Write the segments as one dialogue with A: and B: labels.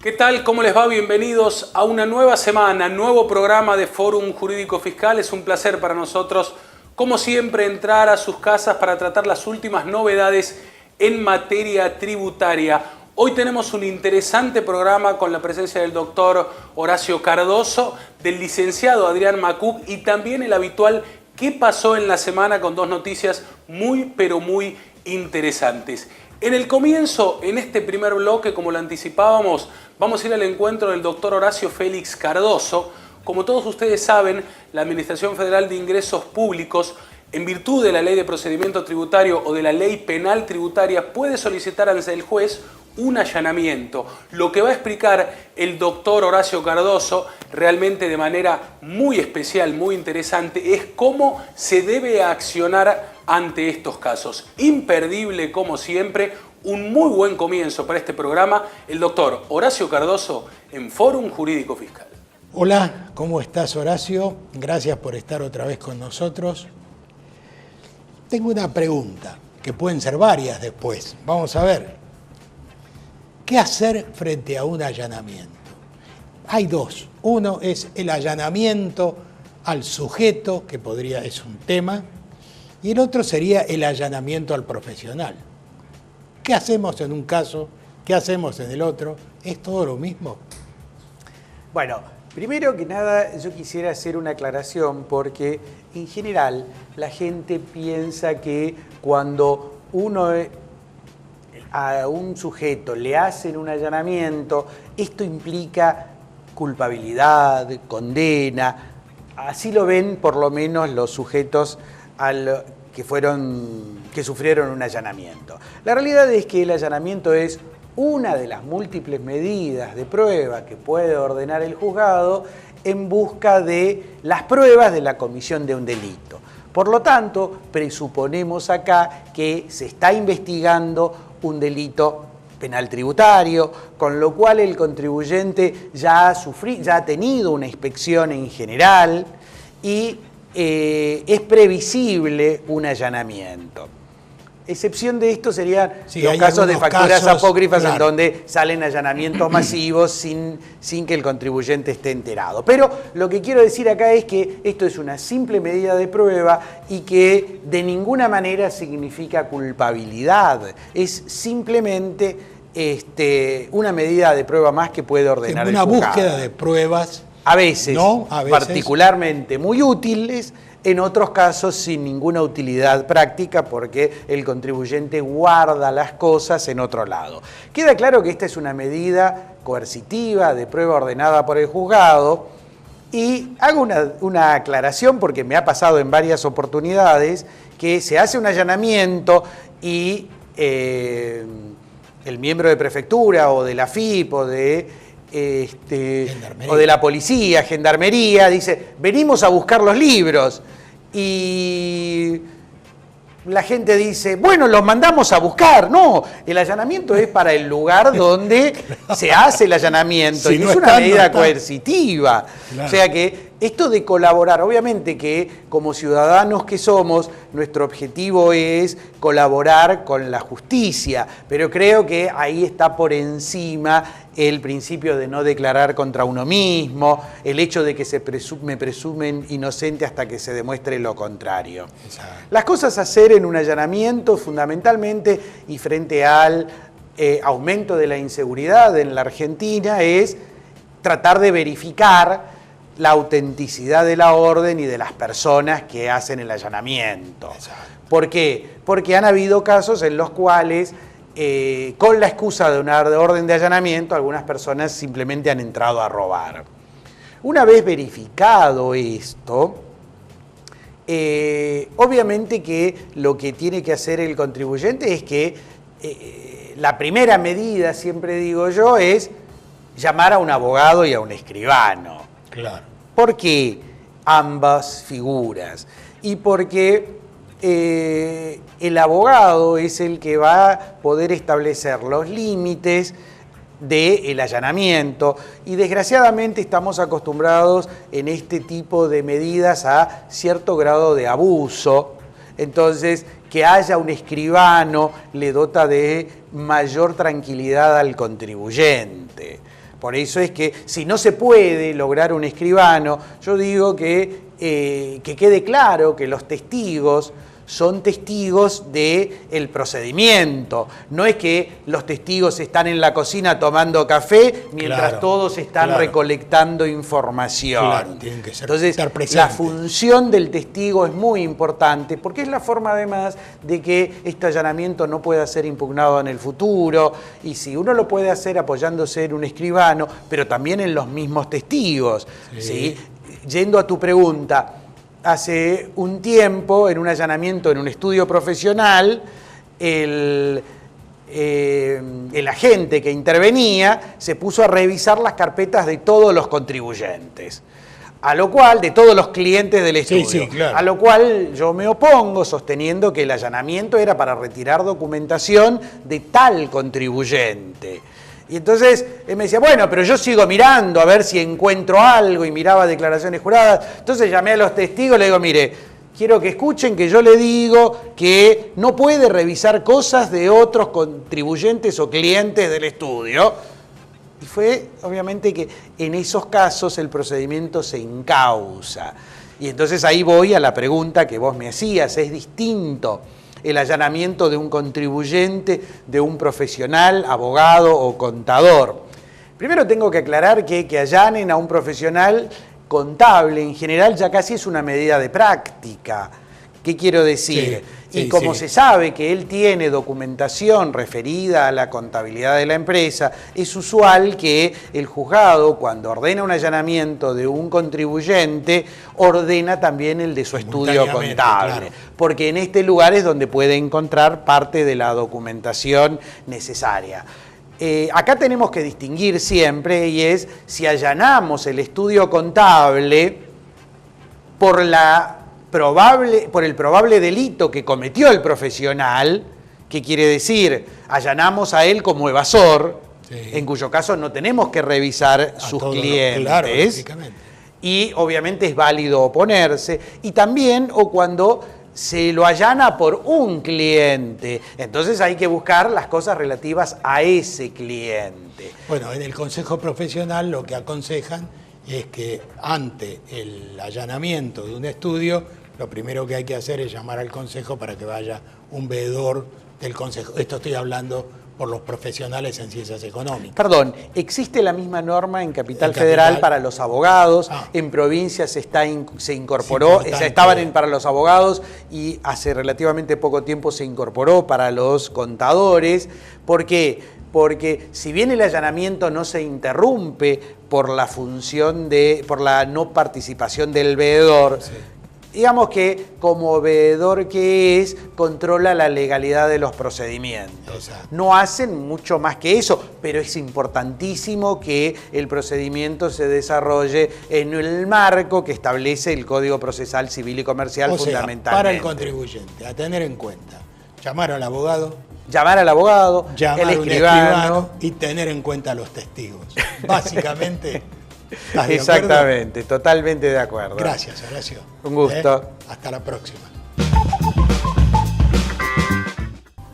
A: ¿Qué tal? ¿Cómo les va? Bienvenidos a una nueva semana, nuevo programa de Fórum Jurídico Fiscal. Es un placer para nosotros, como siempre, entrar a sus casas para tratar las últimas novedades en materia tributaria. Hoy tenemos un interesante programa con la presencia del doctor Horacio Cardoso, del licenciado Adrián Macuc y también el habitual ¿Qué pasó en la semana?, con dos noticias muy, pero muy interesantes. En el comienzo, en este primer bloque, como lo anticipábamos, vamos a ir al encuentro del doctor Horacio Félix Cardoso. Como todos ustedes saben, la Administración Federal de Ingresos Públicos, en virtud de la Ley de Procedimiento Tributario o de la Ley Penal Tributaria, puede solicitar ante el juez un allanamiento. Lo que va a explicar el doctor Horacio Cardoso, realmente de manera muy especial, muy interesante, es cómo se debe accionar ante estos casos. Imperdible, como siempre, un muy buen comienzo para este programa, el doctor Horacio Cardoso en Fórum Jurídico Fiscal.
B: Hola, ¿cómo estás, Horacio? Gracias por estar otra vez con nosotros. Tengo una pregunta, que pueden ser varias después. Vamos a ver. ¿Qué hacer frente a un allanamiento? Hay dos. Uno es el allanamiento al sujeto, que es un tema, y el otro sería el allanamiento al profesional. ¿Qué hacemos en un caso? ¿Qué hacemos en el otro? ¿Es todo lo mismo?
C: Bueno, primero que nada yo quisiera hacer una aclaración porque en general la gente piensa que cuando a un sujeto le hacen un allanamiento, esto implica culpabilidad, condena. Así lo ven por lo menos los sujetos que sufrieron un allanamiento. La realidad es que el allanamiento es una de las múltiples medidas de prueba que puede ordenar el juzgado en busca de las pruebas de la comisión de un delito. Por lo tanto, presuponemos acá que se está investigando un delito penal tributario, con lo cual el contribuyente ya ha tenido una inspección en general y es previsible un allanamiento. Excepción de esto serían los casos de facturas apócrifas, claro, en donde salen allanamientos masivos sin que el contribuyente esté enterado. Pero lo que quiero decir acá es que esto es una simple medida de prueba y que de ninguna manera significa culpabilidad. Es simplemente una medida de prueba más que puede ordenar el juzgado.
B: Una búsqueda de pruebas.
C: A veces, particularmente muy útiles, en otros casos sin ninguna utilidad práctica porque el contribuyente guarda las cosas en otro lado. Queda claro que esta es una medida coercitiva de prueba ordenada por el juzgado y hago una aclaración porque me ha pasado en varias oportunidades que se hace un allanamiento y el miembro de prefectura o de la FIP o de la policía, gendarmería, dice, venimos a buscar los libros. Y la gente dice, bueno, los mandamos a buscar. No, el allanamiento es para el lugar donde se hace el allanamiento, si y no es una medida coercitiva. Claro. O sea que esto de colaborar, obviamente que como ciudadanos que somos, nuestro objetivo es colaborar con la justicia, pero creo que ahí está por encima el principio de no declarar contra uno mismo, el hecho de que me presumen inocente hasta que se demuestre lo contrario. Exacto. Las cosas a hacer en un allanamiento fundamentalmente y frente al aumento de la inseguridad en la Argentina es tratar de verificar la autenticidad de la orden y de las personas que hacen el allanamiento. Exacto. ¿Por qué? Porque han habido casos en los cuales con la excusa de una orden de allanamiento, algunas personas simplemente han entrado a robar. Una vez verificado esto, obviamente que lo que tiene que hacer el contribuyente es que la primera medida, siempre digo yo, es llamar a un abogado y a un escribano.
B: Claro.
C: ¿Por qué? ambas figuras. Y porque el abogado es el que va a poder establecer los límites del allanamiento y desgraciadamente estamos acostumbrados en este tipo de medidas a cierto grado de abuso. Entonces, que haya un escribano le dota de mayor tranquilidad al contribuyente. Por eso es que si no se puede lograr un escribano, yo digo que quede claro que los testigos son testigos del procedimiento. No es que los testigos están en la cocina tomando café mientras todos están recolectando información.
B: Claro, tienen que ser,
C: entonces,
B: estar presentes.
C: la función del testigo es muy importante porque es la forma además de que este allanamiento no pueda ser impugnado en el futuro y si uno lo puede hacer apoyándose en un escribano, pero también en los mismos testigos. ¿Sí? Yendo a tu pregunta, hace un tiempo, en un allanamiento en un estudio profesional, el agente que intervenía se puso a revisar las carpetas de todos los contribuyentes, a lo cual, de todos los clientes del estudio, a lo cual yo me opongo sosteniendo que el allanamiento era para retirar documentación de tal contribuyente. Y entonces él me decía, bueno, pero yo sigo mirando a ver si encuentro algo y miraba declaraciones juradas. Entonces llamé a los testigos y le digo, mire, quiero que escuchen que yo le digo que no puede revisar cosas de otros contribuyentes o clientes del estudio. Y fue, obviamente, que en esos casos el procedimiento se encausa. Y entonces ahí voy a la pregunta que vos me hacías, es distinto el allanamiento de un contribuyente, de un profesional, abogado o contador. Primero tengo que aclarar que allanen a un profesional contable en general ya casi es una medida de práctica. ¿Qué quiero decir? Como se sabe que él tiene documentación referida a la contabilidad de la empresa, es usual que el juzgado, cuando ordena un allanamiento de un contribuyente, ordena también el de su estudio contable. Claro. Porque en este lugar es donde puede encontrar parte de la documentación necesaria. Acá tenemos que distinguir siempre, y es si allanamos el estudio contable por el probable delito que cometió el profesional, que quiere decir, allanamos a él como evasor, en cuyo caso no tenemos que revisar sus clientes, y obviamente es válido oponerse, y también o cuando se lo allana por un cliente, entonces hay que buscar las cosas relativas a ese cliente.
B: Bueno, en el Consejo Profesional lo que aconsejan es que ante el allanamiento de un estudio, lo primero que hay que hacer es llamar al Consejo para que vaya un veedor del Consejo. Esto estoy hablando por los profesionales en ciencias económicas.
C: Perdón, ¿existe la misma norma en Capital Federal para los abogados? En provincias se incorporó, estaban para los abogados y hace relativamente poco tiempo se incorporó para los contadores. ¿Por qué? Porque si bien el allanamiento no se interrumpe por la no participación del veedor, digamos que como veedor que es, controla la legalidad de los procedimientos. No hacen mucho más que eso, pero es importantísimo que el procedimiento se desarrolle en el marco que establece el Código Procesal Civil y Comercial fundamentalmente.
B: Para el contribuyente, a tener en cuenta, llamar al abogado,
C: llamar al abogado,
B: llamar
C: el escribano
B: y tener en cuenta a los testigos. Básicamente...
C: Exactamente, totalmente de acuerdo.
B: Gracias, Horacio.
C: Un gusto.
B: Hasta la próxima.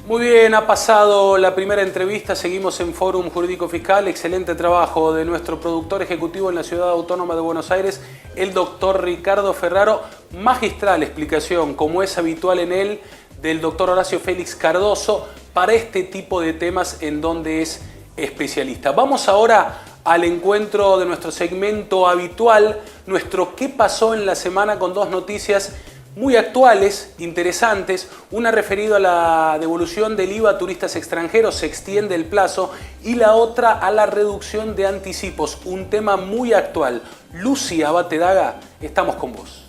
A: Muy bien, ha pasado la primera entrevista, seguimos en Fórum Jurídico Fiscal, excelente trabajo de nuestro productor ejecutivo en la Ciudad Autónoma de Buenos Aires, el doctor Ricardo Ferraro, magistral explicación, como es habitual en él, del doctor Horacio Félix Cardoso, para este tipo de temas en donde es especialista. Vamos ahora al encuentro de nuestro segmento habitual, nuestro ¿Qué pasó en la semana?, con dos noticias muy actuales, interesantes. Una referida a la devolución del IVA a turistas extranjeros, se extiende el plazo, y la otra a la reducción de anticipos, un tema muy actual. Lucy Abate Daga, estamos con vos.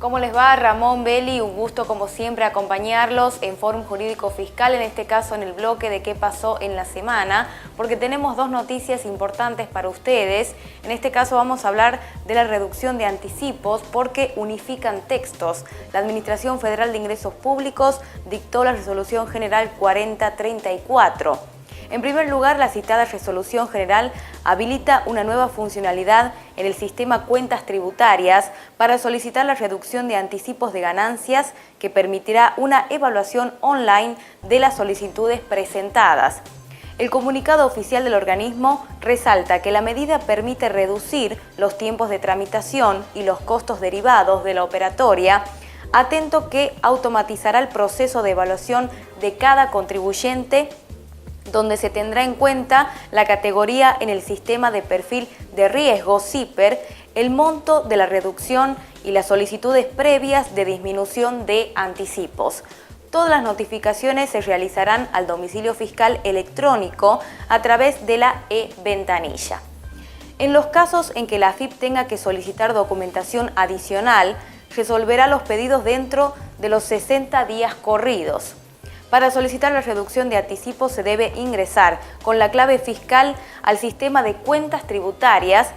D: ¿Cómo les va? Ramón, Beli, un gusto como siempre acompañarlos en Fórum Jurídico Fiscal, en este caso en el bloque de qué pasó en la semana, porque tenemos dos noticias importantes para ustedes. En este caso vamos a hablar de la reducción de anticipos porque unifican textos. La Administración Federal de Ingresos Públicos dictó la Resolución General 4034. En primer lugar, la citada Resolución General habilita una nueva funcionalidad en el sistema Cuentas Tributarias para solicitar la reducción de anticipos de ganancias que permitirá una evaluación online de las solicitudes presentadas. El comunicado oficial del organismo resalta que la medida permite reducir los tiempos de tramitación y los costos derivados de la operatoria, atento que automatizará el proceso de evaluación de cada contribuyente, donde se tendrá en cuenta la categoría en el sistema de perfil de riesgo CIPER, el monto de la reducción y las solicitudes previas de disminución de anticipos. Todas las notificaciones se realizarán al domicilio fiscal electrónico a través de la e-ventanilla. En los casos en que la AFIP tenga que solicitar documentación adicional, resolverá los pedidos dentro de los 60 días corridos. Para solicitar la reducción de anticipos se debe ingresar con la clave fiscal al sistema de cuentas tributarias,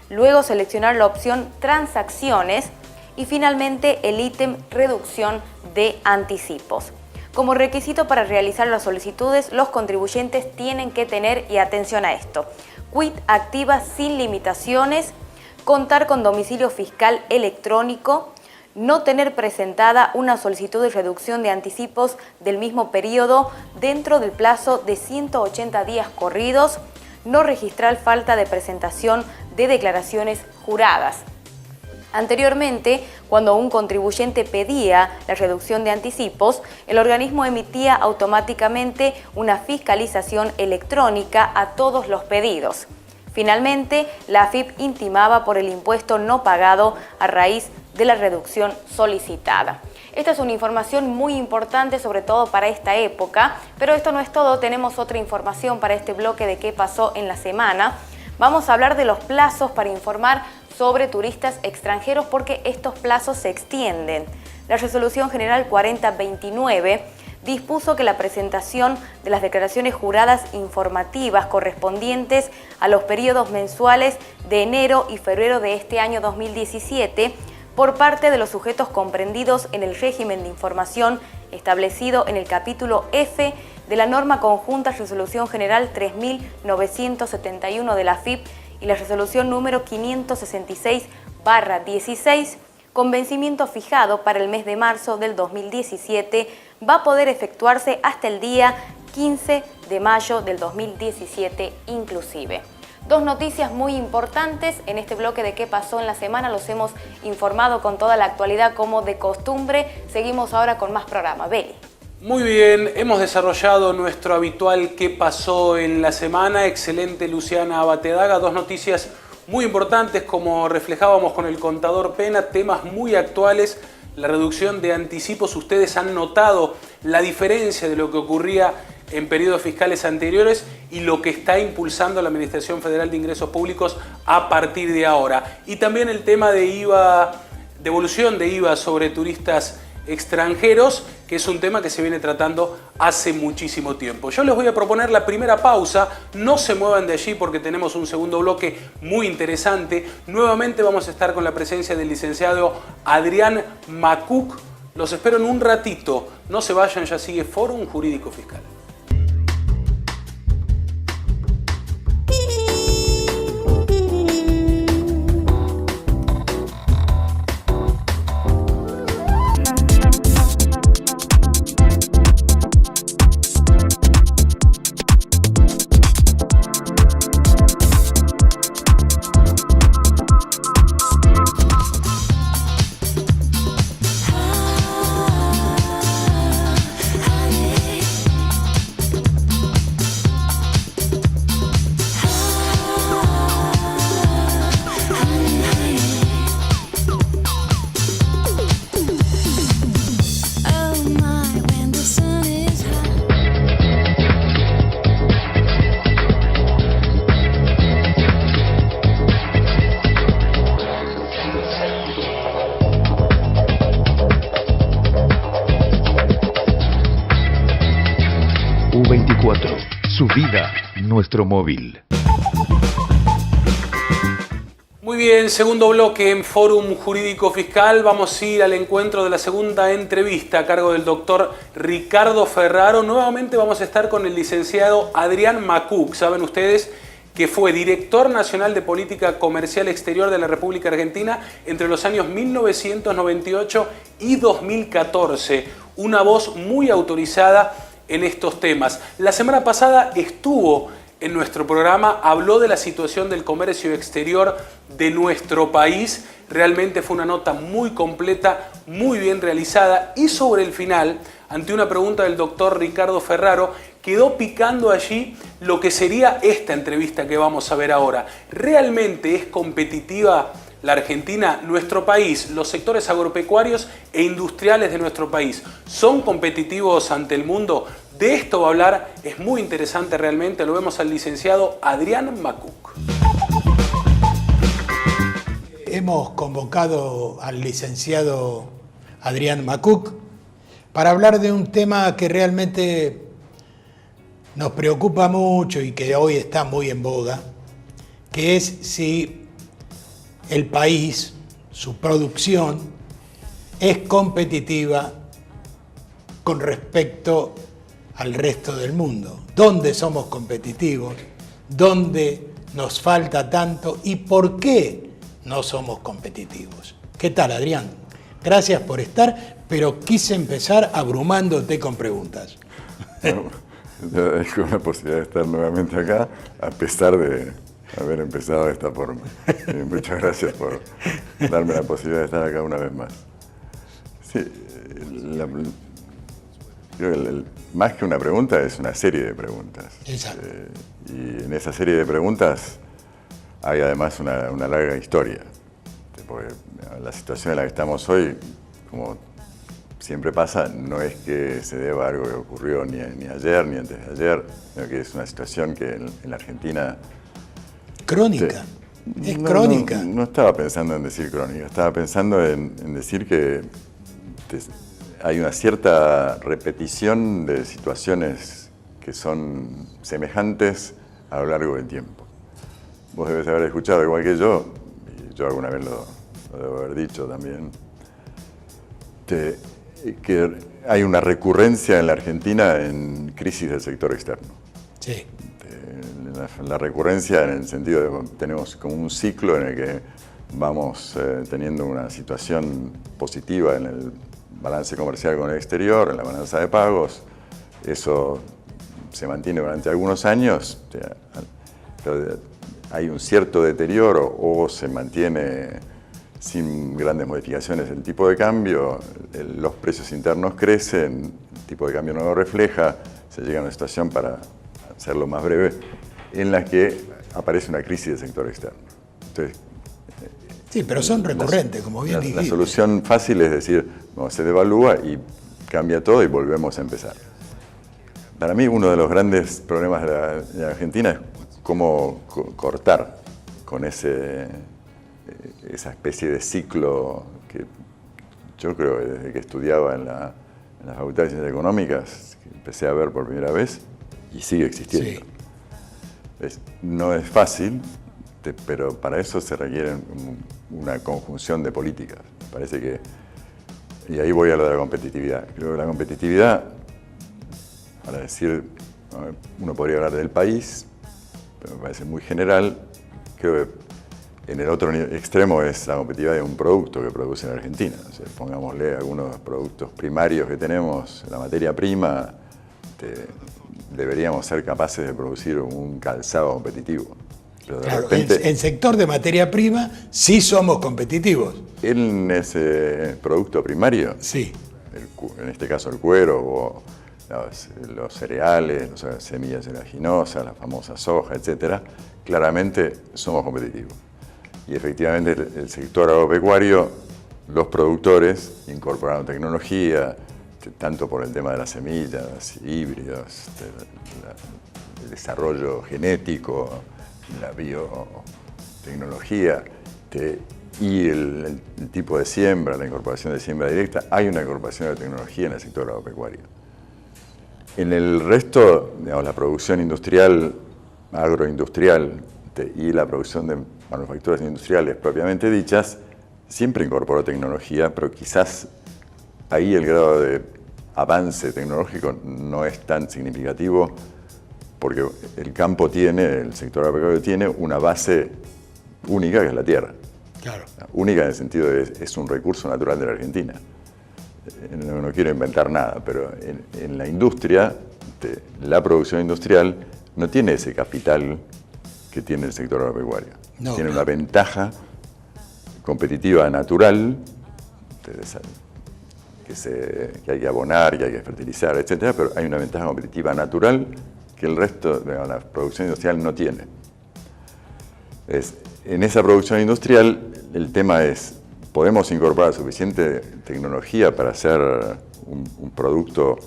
D: luego seleccionar la opción Transacciones y finalmente el ítem Reducción de anticipos. Como requisito para realizar las solicitudes, los contribuyentes tienen que tener, y atención a esto, quit activa sin limitaciones, contar con domicilio fiscal electrónico, no tener presentada una solicitud de reducción de anticipos del mismo periodo dentro del plazo de 180 días corridos, no registrar falta de presentación de declaraciones juradas. Anteriormente, cuando un contribuyente pedía la reducción de anticipos, el organismo emitía automáticamente una fiscalización electrónica a todos los pedidos. Finalmente, la AFIP intimaba por el impuesto no pagado a raíz de la reducción solicitada. Esta es una información muy importante, sobre todo para esta época, pero esto no es todo, tenemos otra información para este bloque de qué pasó en la semana. Vamos a hablar de los plazos para informar sobre turistas extranjeros porque estos plazos se extienden. La Resolución General 4029 dispuso que la presentación de las declaraciones juradas informativas correspondientes a los periodos mensuales de enero y febrero de este año 2017 por parte de los sujetos comprendidos en el régimen de información establecido en el capítulo F de la norma conjunta Resolución General 3971 de la AFIP y la resolución número 566/16, con vencimiento fijado para el mes de marzo del 2017, va a poder efectuarse hasta el día 15 de mayo del 2017 inclusive. Dos noticias muy importantes en este bloque de qué pasó en la semana, los hemos informado con toda la actualidad como de costumbre. Seguimos ahora con más programa. Beli.
A: Muy bien, hemos desarrollado nuestro habitual qué pasó en la semana. Excelente, Luciana Abatedaga. Dos noticias muy importantes, como reflejábamos con el contador Pena, temas muy actuales. La reducción de anticipos, ustedes han notado la diferencia de lo que ocurría en periodos fiscales anteriores y lo que está impulsando la Administración Federal de Ingresos Públicos a partir de ahora. Y también el tema de IVA, devolución de IVA sobre turistas extranjeros, que es un tema que se viene tratando hace muchísimo tiempo. Yo les voy a proponer la primera pausa, no se muevan de allí porque tenemos un segundo bloque muy interesante. Nuevamente vamos a estar con la presencia del licenciado Adrián Macuc. Los espero en un ratito, no se vayan, ya sigue Fórum Jurídico Fiscal.
E: 24. Su vida, nuestro móvil.
A: Muy bien, segundo bloque en Fórum Jurídico Fiscal. Vamos a ir al encuentro de la segunda entrevista a cargo del doctor Ricardo Ferraro. Nuevamente vamos a estar con el licenciado Adrián Macuc. Saben ustedes que fue director nacional de Política Comercial Exterior de la República Argentina entre los años 1998 y 2014. Una voz muy autorizada en estos temas. La semana pasada estuvo en nuestro programa, habló de la situación del comercio exterior de nuestro país. Realmente fue una nota muy completa, muy bien realizada, y sobre el final, ante una pregunta del doctor Ricardo Ferraro, quedó picando allí lo que sería esta entrevista que vamos a ver ahora. ¿Realmente es competitiva la Argentina, nuestro país, los sectores agropecuarios e industriales de nuestro país? ¿Son competitivos ante el mundo? De esto va a hablar, es muy interesante realmente, lo vemos al licenciado Adrián Macuc.
B: Hemos convocado al licenciado Adrián Macuc para hablar de un tema que realmente nos preocupa mucho y que hoy está muy en boga, que es si el país, su producción, es competitiva con respecto al resto del mundo. ¿Dónde somos competitivos? ¿Dónde nos falta tanto? ¿Y por qué no somos competitivos? ¿Qué tal, Adrián? Gracias por estar, pero quise empezar abrumándote con preguntas.
F: Bueno, yo agradezco la posibilidad de estar nuevamente acá, a pesar de haber empezado de esta forma. Muchas gracias por darme la posibilidad de estar acá una vez más. Sí, más que una pregunta, es una serie de preguntas.
B: Exacto.
F: Y en esa serie de preguntas hay además una larga historia. Porque la situación en la que estamos hoy, como siempre pasa, no es que se deba a algo que ocurrió ni ayer ni antes de ayer, sino que es una situación que en la Argentina...
B: Crónica. Es crónica.
F: No estaba pensando en decir crónica, estaba pensando en decir que hay una cierta repetición de situaciones que son semejantes a lo largo del tiempo. Vos debes haber escuchado, igual que yo, y yo alguna vez lo debo haber dicho también, que hay una recurrencia en la Argentina en crisis del sector externo.
B: Sí.
F: La recurrencia en el sentido de que tenemos como un ciclo en el que vamos teniendo una situación positiva en el balance comercial con el exterior, en la balanza de pagos. Eso se mantiene durante algunos años, pero hay un cierto deterioro o se mantiene sin grandes modificaciones el tipo de cambio, los precios internos crecen, el tipo de cambio no lo refleja, se llega a una situación, para hacerlo más breve, en la que aparece una crisis del sector externo. Entonces,
B: sí, pero son recurrentes, como bien dijiste.
F: La solución fácil es decir, no, se devalúa y cambia todo y volvemos a empezar. Para mí uno de los grandes problemas de la Argentina es cómo cortar con esa especie de ciclo que yo creo que desde que estudiaba en la Facultad de Ciencias Económicas, que empecé a ver por primera vez y sigue existiendo.
B: Sí.
F: No es fácil, pero para eso se requiere una conjunción de políticas. Me parece que, y ahí voy a lo de la competitividad. Creo que la competitividad, para decir, uno podría hablar del país, pero me parece muy general. Creo que en el otro extremo es la competitividad de un producto que produce en Argentina. O sea, pongámosle algunos productos primarios que tenemos, la materia prima, deberíamos ser capaces de producir un calzado competitivo. Pero de
B: Claro,
F: repente,
B: en sector de materia prima sí somos competitivos.
F: en ese producto primario,
B: Sí.
F: en este caso el cuero o los cereales, las semillas oleaginosas, la famosa soja, etcétera, claramente somos competitivos. Y efectivamente el sector agropecuario, los productores incorporaron tecnología, tanto por el tema de las semillas, híbridos, el desarrollo genético, la biotecnología y el tipo de siembra, la incorporación de siembra directa. Hay una incorporación de tecnología en el sector agropecuario. En el resto, digamos, la producción industrial, agroindustrial y la producción de manufacturas industriales propiamente dichas, siempre incorporó tecnología, pero quizás ahí el grado de avance tecnológico no es tan significativo porque el campo el sector agropecuario tiene una base única que es la tierra.
B: Claro.
F: Única en el sentido de es un recurso natural de la Argentina. No quiero inventar nada, pero en la industria, la producción industrial no tiene ese capital que tiene el sector agropecuario.
B: No,
F: tiene
B: claro.
F: una ventaja competitiva natural que hay que abonar, que hay que fertilizar, etcétera, pero hay una ventaja competitiva natural que el resto de la producción industrial no tiene. En esa producción industrial el tema es, ¿podemos incorporar suficiente tecnología para hacer un producto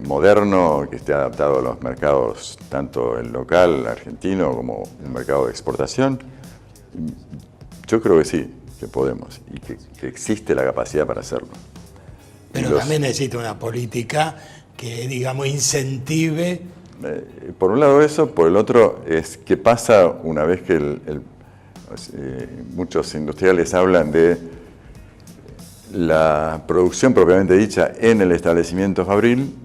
F: moderno que esté adaptado a los mercados, tanto el local, argentino, como el mercado de exportación? Yo creo que sí, que podemos y que existe la capacidad para hacerlo.
B: Pero también necesita una política que, digamos, incentive.
F: Por un lado eso, por el otro es qué pasa una vez que muchos industriales hablan de la producción propiamente dicha en el establecimiento fabril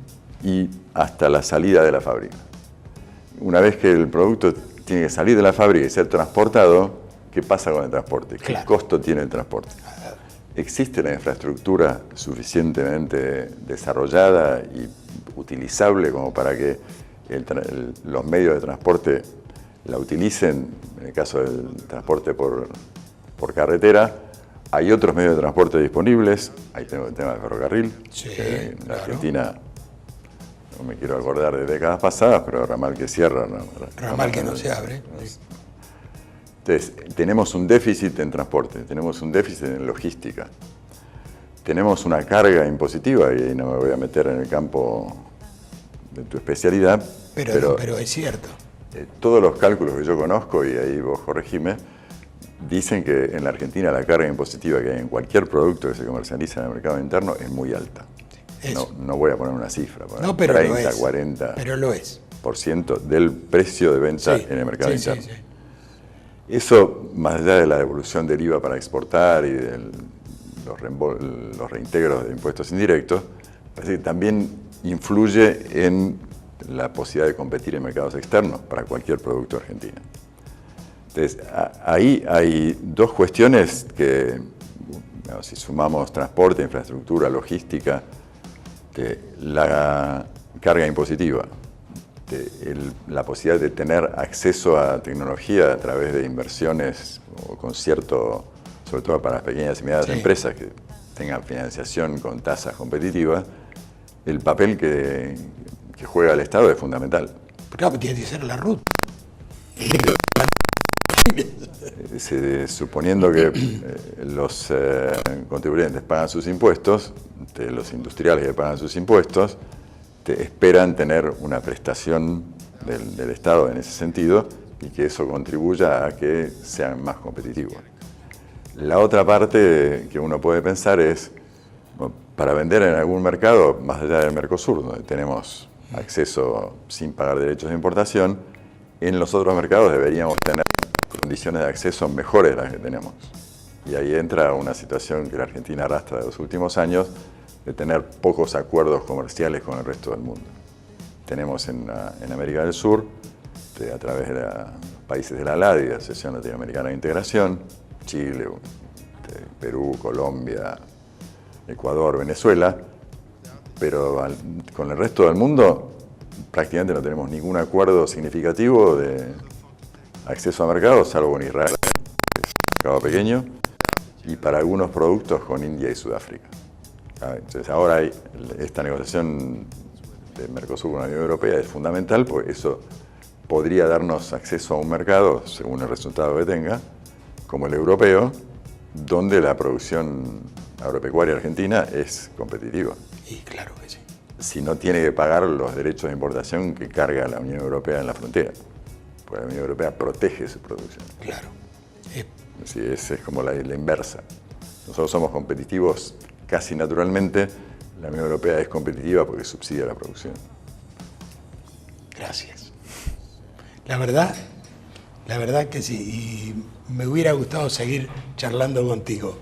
F: y hasta la salida de la fábrica. Una vez que el producto tiene que salir de la fábrica y ser transportado, ¿qué pasa con el transporte? ¿Qué costo tiene el transporte? ¿Existe la infraestructura suficientemente desarrollada y utilizable como para que los medios de transporte la utilicen? En el caso del transporte por carretera, hay otros medios de transporte disponibles. Ahí tengo el tema del ferrocarril,
B: Sí,
F: que en la
B: claro.
F: Argentina, no me quiero acordar de décadas pasadas, pero ramal que cierra.
B: Ramal que no se abre.
F: Entonces, tenemos un déficit en transporte, tenemos un déficit en logística, tenemos una carga impositiva, y ahí no me voy a meter en el campo de tu especialidad,
B: Pero es cierto.
F: todos los cálculos que yo conozco, y ahí vos corregime, dicen que en la Argentina la carga impositiva que hay en cualquier producto que se comercializa en el mercado interno es muy alta. No voy a poner una cifra,
B: No, pero
F: 30,
B: lo es.
F: 40%
B: Pero lo es.
F: del precio de venta
B: Sí,
F: en el mercado
B: sí,
F: interno.
B: sí.
F: Eso, más allá de la devolución del IVA para exportar y de los reintegros de impuestos indirectos, parece que también influye en la posibilidad de competir en mercados externos para cualquier producto argentino. Entonces, ahí hay dos cuestiones que, si sumamos transporte, infraestructura, logística, la carga impositiva, la posibilidad de tener acceso a tecnología a través de inversiones o concierto, sobre todo para las pequeñas y medianas empresas que tengan financiación con tasas competitivas, el papel que juega el Estado es fundamental.
B: Claro, tiene que ser la ruta.
F: Suponiendo que los contribuyentes pagan sus impuestos, los industriales que pagan sus impuestos, esperan tener una prestación del Estado en ese sentido y que eso contribuya a que sean más competitivos. La otra parte que uno puede pensar es, para vender en algún mercado, más allá del Mercosur, donde tenemos acceso sin pagar derechos de importación, en los otros mercados deberíamos tener condiciones de acceso mejores de las que tenemos. Y ahí entra una situación que la Argentina arrastra de los últimos años, de tener pocos acuerdos comerciales con el resto del mundo. Tenemos en América del Sur, a través de los países de la ALADI, la Asociación Latinoamericana de Integración, Chile, Perú, Colombia, Ecuador, Venezuela, pero con el resto del mundo prácticamente no tenemos ningún acuerdo significativo de acceso a mercados, salvo con Israel, que es un mercado pequeño, y para algunos productos con India y Sudáfrica. Entonces ahora esta negociación de Mercosur con la Unión Europea es fundamental porque eso podría darnos acceso a un mercado, según el resultado que tenga, como el europeo, donde la producción agropecuaria argentina es competitiva.
B: Y claro que sí.
F: Si no tiene que pagar los derechos de importación que carga la Unión Europea en la frontera, porque la Unión Europea protege su producción.
B: Claro.
F: Sí, es como la inversa. Nosotros somos competitivos casi naturalmente, la Unión Europea es competitiva porque subsidia la producción.
B: gracias. La verdad que sí. Y me hubiera gustado seguir charlando contigo.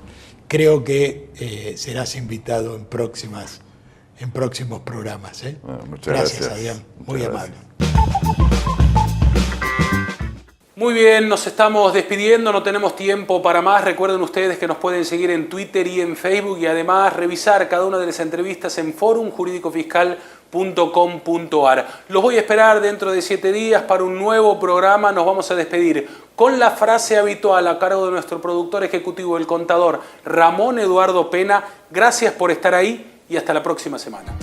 B: Creo que serás invitado en próximos programas.
F: Bueno, muchas gracias.
B: Adrián. Muy amable.
A: Muy bien, nos estamos despidiendo, no tenemos tiempo para más. Recuerden ustedes que nos pueden seguir en Twitter y en Facebook y además revisar cada una de las entrevistas en forumjuridicofiscal.com.ar. Los voy a esperar dentro de 7 días para un nuevo programa. Nos vamos a despedir con la frase habitual a cargo de nuestro productor ejecutivo, el contador Ramón Eduardo Pena. Gracias por estar ahí y hasta la próxima semana.